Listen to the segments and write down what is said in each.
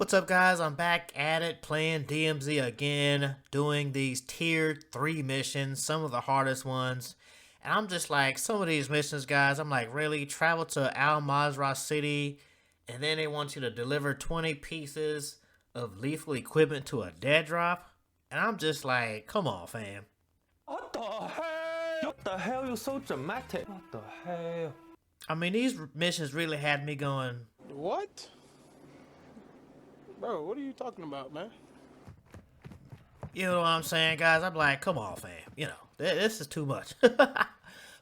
What's up, guys? I'm back at it playing DMZ again, doing these tier 3 missions, some of the hardest ones. And I'm just like, some of these missions, guys, I'm like, really? Travel to Al Mazrah City, and then they want you to deliver 20 pieces of lethal equipment to a dead drop? And I'm just like, come on, fam. What the hell? What the hell? You're so dramatic. What the hell? I mean, these missions really had me going, What? Bro, what are you talking about, man? you know what I'm saying, guys? I'm like, come on, fam. You know, this is too much.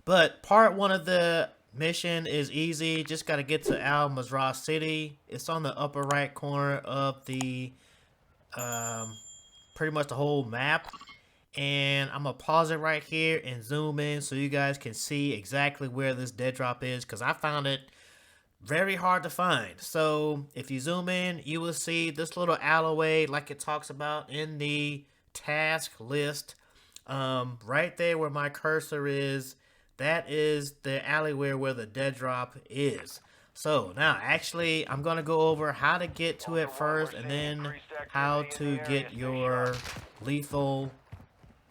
But part 1 of the mission is easy. Just got to get to Al Mazrah City. It's on the upper right corner of the, pretty much the whole map. And I'm going to pause it right here and zoom in so you guys can see exactly where this dead drop is, because I found it very hard to find. So if you zoom in, you will see this little alleyway like it talks about in the task list. Right there where my cursor is, that is the alleyway where the dead drop is. So now actually I'm going to go over how to get to it first, and then how to get your lethal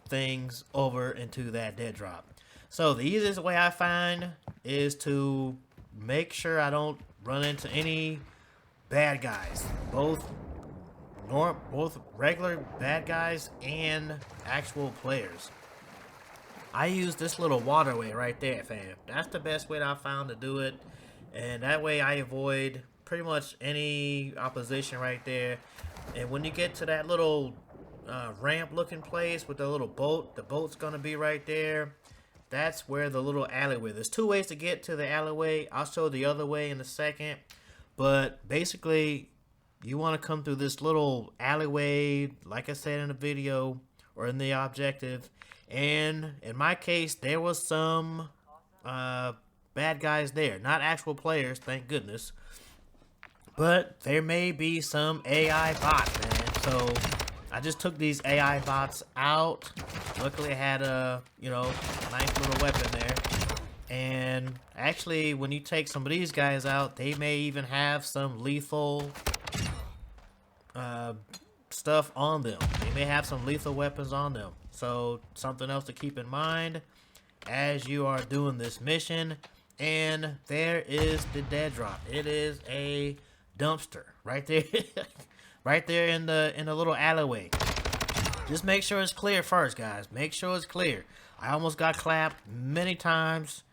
things over into that dead drop. So the easiest way I find is to make sure I don't run into any bad guys, both regular bad guys and actual players. I use this little waterway right there, fam. That's the best way that I found to do it, and that way I avoid pretty much any opposition right there. And when you get to that little ramp looking place with the little boat, the boat's gonna be right there. That's where the little alleyway. There's 2 ways to get to the alleyway. I'll show the other way in a second. But basically, you want to come through this little alleyway, like I said in the video, or in the objective. And in my case, there was some bad guys there. Not actual players, thank goodness. But there may be some AI bots, man. So I just took these AI bots out. Luckily I had a, nice little weapon there. And actually, when you take some of these guys out, they may even have some lethal stuff on them. They may have some lethal weapons on them. So something else to keep in mind as you are doing this mission. And there is the dead drop. It is a dumpster right there. Right there in the little alleyway. Just make sure it's clear first, guys. Make sure it's clear. I almost got clapped many times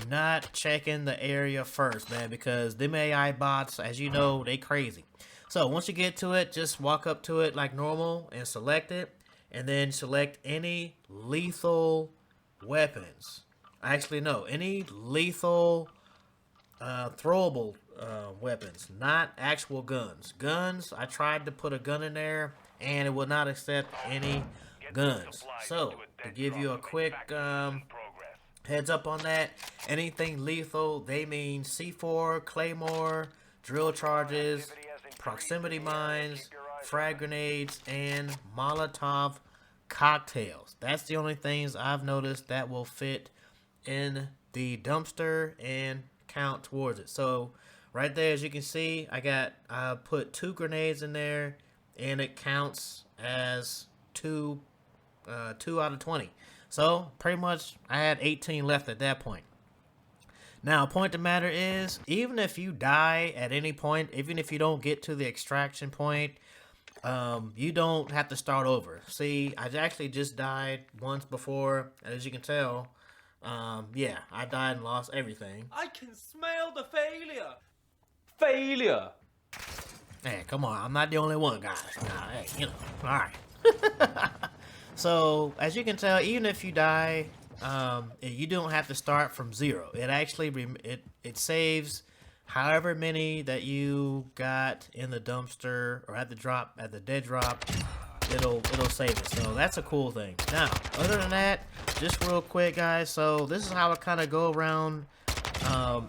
not checking the area first, man, because them AI bots, as you know, they crazy. So once you get to it, just walk up to it like normal and select it, and then select any lethal weapons. Actually, no, any lethal throwable weapons, not actual guns. Guns, I tried to put a gun in there and it will not accept any guns. So to give you a quick heads up on that, anything lethal, they mean C4, claymore, drill charges, proximity mines, frag grenades, and Molotov cocktails. That's the only things I've noticed that will fit in the dumpster and count towards it. So right there, as you can see, I put 2 grenades in there, and it counts as 2 out of 20. So pretty much I had 18 left at that point. Now, point the matter is, even if you die at any point, even if you don't get to the extraction point, you don't have to start over. See, I actually just died once before, and as you can tell, yeah, I died and lost everything. I can smell the failure. Failure. Hey, come on, I'm not the only one, guys. Nah, hey, alright. So, as you can tell, even if you die, you don't have to start from 0. It actually, it saves however many that you got in the dumpster, or at the dead drop, it'll save it. So that's a cool thing. Now, other than that, just real quick, guys, so this is how I kind of go around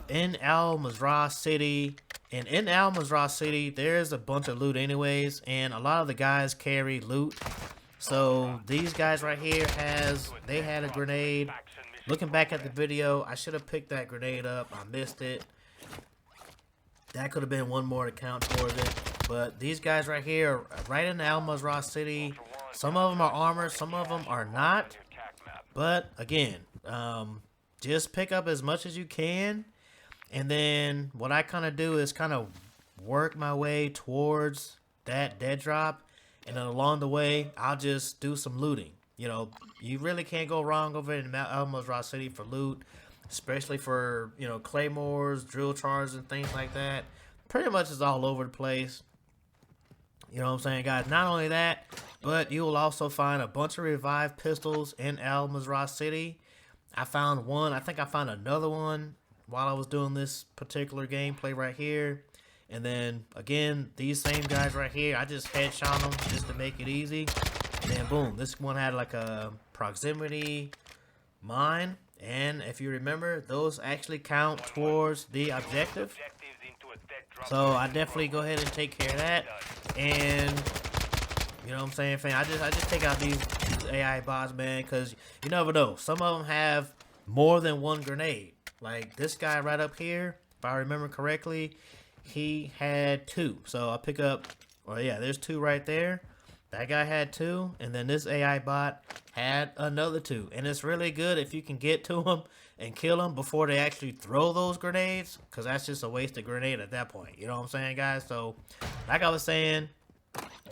in Al Mazrah City. And in Al Mazrah City, there's a bunch of loot anyways, and a lot of the guys carry loot. So these guys right here they had a grenade. Looking back at the video, I should have picked that grenade up. I missed it. That could have been one more to count towards it. But these guys right here are right in the Almazra City. Some of them are armored, some of them are not. But again, just pick up as much as you can. And then what I kind of do is kind of work my way towards that dead drop. And then along the way, I'll just do some looting. You know, you really can't go wrong over in Almazra City for loot. Especially for, you know, claymores, drill charges, and things like that. Pretty much is all over the place. You know what I'm saying, guys? Not only that, but you will also find a bunch of revived pistols in Almazra City. I found one. I think I found another one while I was doing this particular gameplay right here. And then, again, these same guys right here, I just headshot them just to make it easy. And then, boom, this one had like a proximity mine. And if you remember, those actually count towards the objective. So I definitely go ahead and take care of that. And you know what I'm saying, fam? I just take out these AI bots, man, because you never know. Some of them have more than one grenade. Like this guy right up here, if I remember correctly, he had 2. So I pick up, well, yeah, there's 2 right there. That guy had 2, and then this AI bot had another 2. And it's really good if you can get to them and kill them before they actually throw those grenades, because that's just a wasted grenade at that point. You know what I'm saying, guys? So, like I was saying,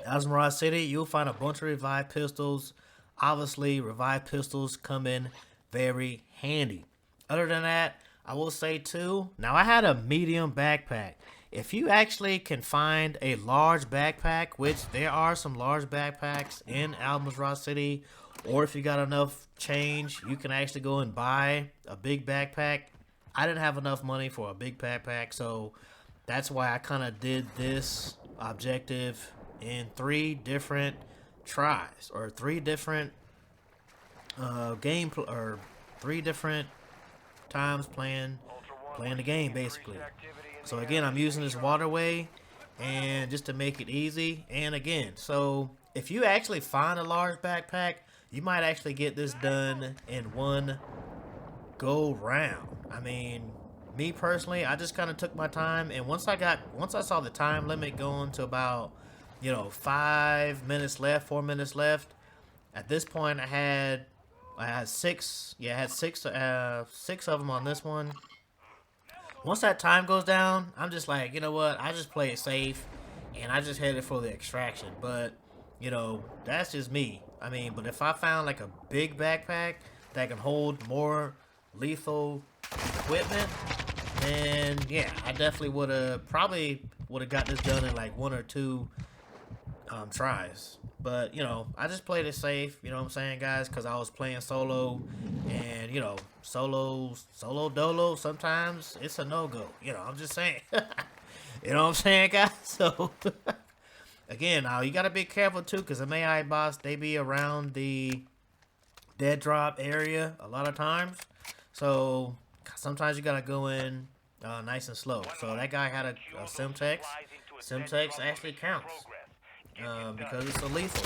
Almazra City, you'll find a bunch of revived pistols. Obviously, revived pistols come in very handy. Other than that, I will say too, now I had a medium backpack. If you actually can find a large backpack, which there are some large backpacks in Almazra City, or if you got enough change, you can actually go and buy a big backpack. I didn't have enough money for a big backpack, so that's why I kind of did this objective in 3 different tries, or 3 different 3 different times playing the game, basically. So again, I'm using this waterway, and just to make it easy. And again, so if you actually find a large backpack, you might actually get this done in one go round. I mean, me personally, I just kind of took my time, and once I saw the time limit going to about, you know, 5 minutes left, 4 minutes left. At this point, I had 6. Yeah, I had 6 of them on this one. Once that time goes down, I'm just like, you know what? I just play it safe, and I just headed for the extraction. But, you know, that's just me. I mean, but if I found like a big backpack that can hold more lethal equipment, then yeah, I definitely would have got this done in like 1 or 2 tries. But, you know, I just played it safe, you know what I'm saying, guys, because I was playing solo, and, you know, solo dolo, sometimes it's a no-go, you know, I'm just saying. You know what I'm saying, guys? So, again, now, you got to be careful, too, because the AI bots, they be around the dead drop area a lot of times. So, sometimes you got to go in nice and slow. So, that guy had a Semtex. Semtex actually counts. Because it's a lethal.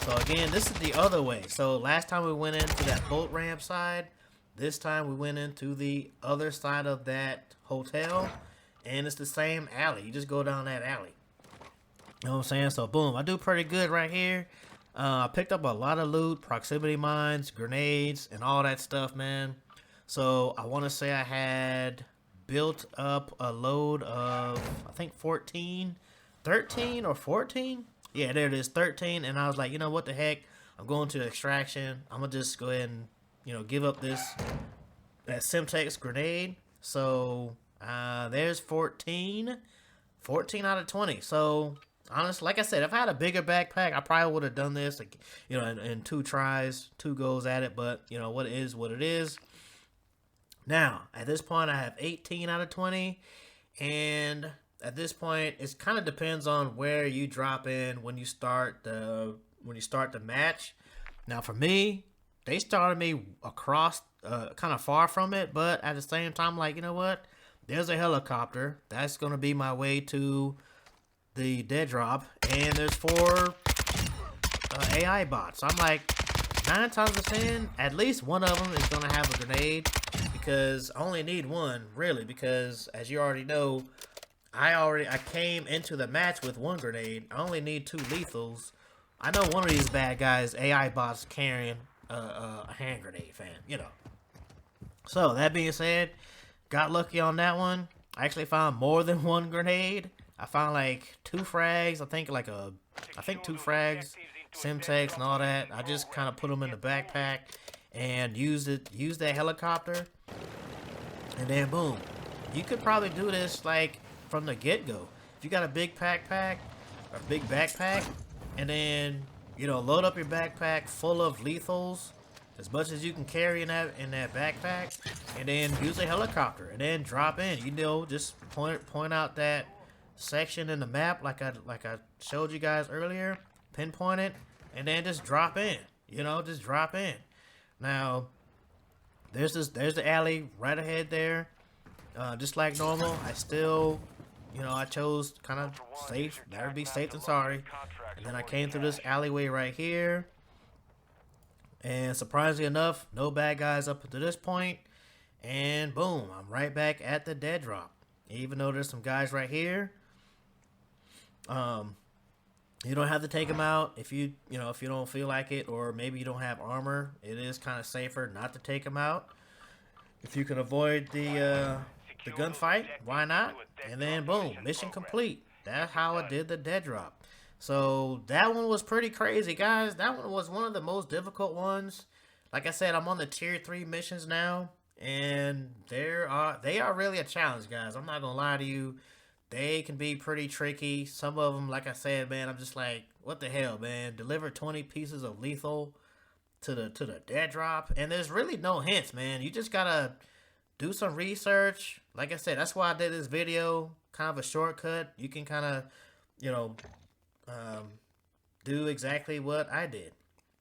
So again, this is the other way. So last time we went into that boat ramp side. This time we went into the other side of that hotel. And it's the same alley. You just go down that alley. You know what I'm saying? So boom, I do pretty good right here. I picked up a lot of loot, proximity mines, grenades, and all that stuff, man. So I want to say I had built up a load of, I think 13 or 14. Yeah, there it is, 13. And I was like, you know what the heck? I'm going to extraction. I'm going to just go ahead and, you know, give up that Semtex grenade. So, there's 14. 14 out of 20. So, honestly, like I said, if I had a bigger backpack, I probably would have done this, like, you know, in 2 tries, 2 goes at it. But, you know, what it is, what it is. Now, at this point, I have 18 out of 20. And at this point, it kind of depends on where you drop in when you start the match. Now, for me, they started me across, kind of far from it, but at the same time, like, you know what? There's a helicopter. That's gonna be my way to the dead drop, and there's 4 AI bots. So I'm like, 9 times out of 10, at least one of them is gonna have a grenade, because I only need 1, really, because as you already know, I came into the match with 1 grenade. I only need 2 lethals. I know one of these bad guys, AI bots, carrying a hand grenade, fam. You know. So that being said, got lucky on that one. I actually found more than 1 grenade. I found like 2 frags. I think 2 frags, Simtex, and all that. I just kind of put them in the backpack and used that helicopter, and then boom. You could probably do this like from the get-go. If you got a big backpack, and then load up your backpack full of lethals, as much as you can carry in that backpack, and then use a helicopter and then drop in. Just point out that section in the map like I showed you guys earlier, pinpoint it, and then just drop in. Just drop in. Now, there's the alley right ahead there. Just like normal, I still, I chose kind of safe. Better be safe than sorry. And then I came through this alleyway right here. And surprisingly enough, no bad guys up to this point. And boom, I'm right back at the dead drop. Even though there's some guys right here. You don't have to take them out if you don't feel like it, or maybe you don't have armor. It is kind of safer not to take them out. If you can avoid the gunfight, why not? And then boom, mission complete. That's how I did the dead drop. So that one was pretty crazy, guys. That one was one of the most difficult ones. Like I said, I'm on the tier 3 missions now, and they are really a challenge, guys. I'm not gonna lie to you. They can be pretty tricky. Some of them, like I said, man, I'm just like, what the hell, man? Deliver 20 pieces of lethal to the dead drop, and there's really no hints, man. You just gotta do some research. Like I said, that's why I did this video, kind of a shortcut. You can kind of, do exactly what I did.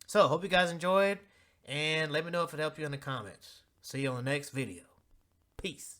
So, hope you guys enjoyed, and let me know if it helped you in the comments. See you on the next video. Peace.